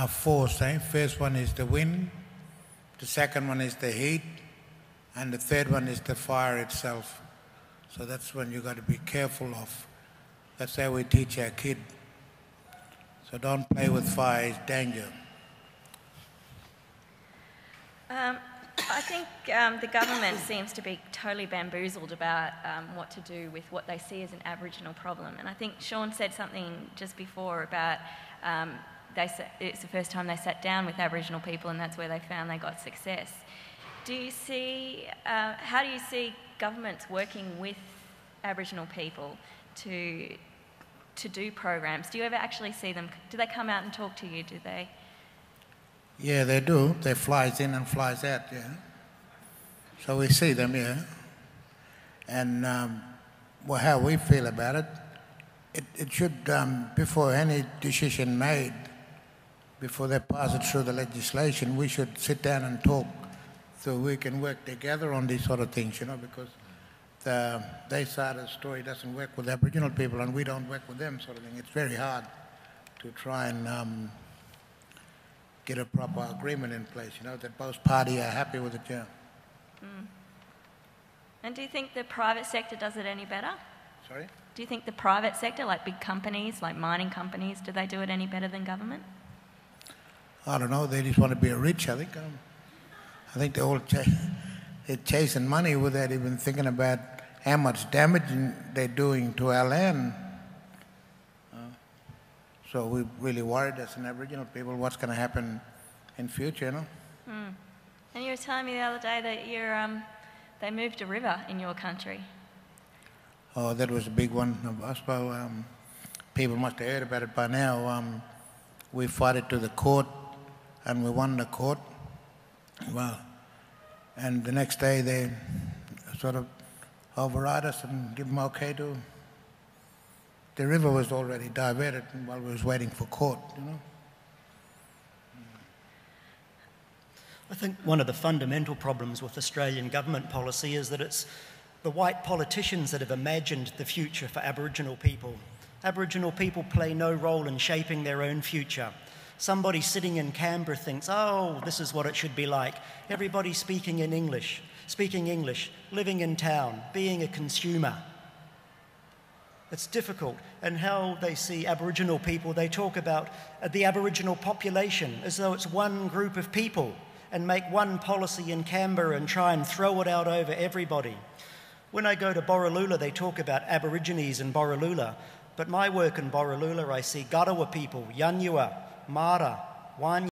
force. First one is the wind, the second one is the heat, and the third one is the fire itself. So that's when you got to be careful of. That's how we teach our kid. So don't play with fire, it's danger. I think the government seems to be totally bamboozled about what to do with what they see as an Aboriginal problem. And I think Sean said something just before about it's the first time they sat down with Aboriginal people and that's where they found they got success. How do you see governments working with Aboriginal people to do programs? Do you ever actually see them? Do they come out and talk to you? Do they? Yeah, they do. They flies in and flies out, yeah. So we see them, yeah. And how we feel about it, it should, before any decision made, before they pass it through the legislation, we should sit down and talk so we can work together on these sort of things, because their side of the story doesn't work with Aboriginal people and we don't work with them, sort of thing. It's very hard to try and get a proper agreement in place, that both parties are happy with it, yeah. Mm. And do you think the private sector does it any better? Sorry? Do you think the private sector, like big companies, like mining companies, do they do it any better than government? I don't know, they just want to be rich, I think. I think they're all they're chasing money without even thinking about how much damage they're doing to our land. So we're really worried as an Aboriginal people what's going to happen in future, Mm. And you were telling me the other day that they moved a river in your country. Oh, that was a big one. I suppose people must have heard about it by now. We fought it to the court and we won the court. Well, and the next day they sort of override us and give them okay to. The river was already diverted while we was waiting for court, I think one of the fundamental problems with Australian government policy is that it's the white politicians that have imagined the future for Aboriginal people. Aboriginal people play no role in shaping their own future. Somebody sitting in Canberra thinks, oh, this is what it should be like. Everybody speaking English, living in town, being a consumer. It's difficult. And how they see Aboriginal people, they talk about the Aboriginal population as though it's one group of people and make one policy in Canberra and try and throw it out over everybody. When I go to Borroloola, they talk about Aborigines in Borroloola, but my work in Borroloola, I see Garawa people, Yanyuwa, Mara, Wanya.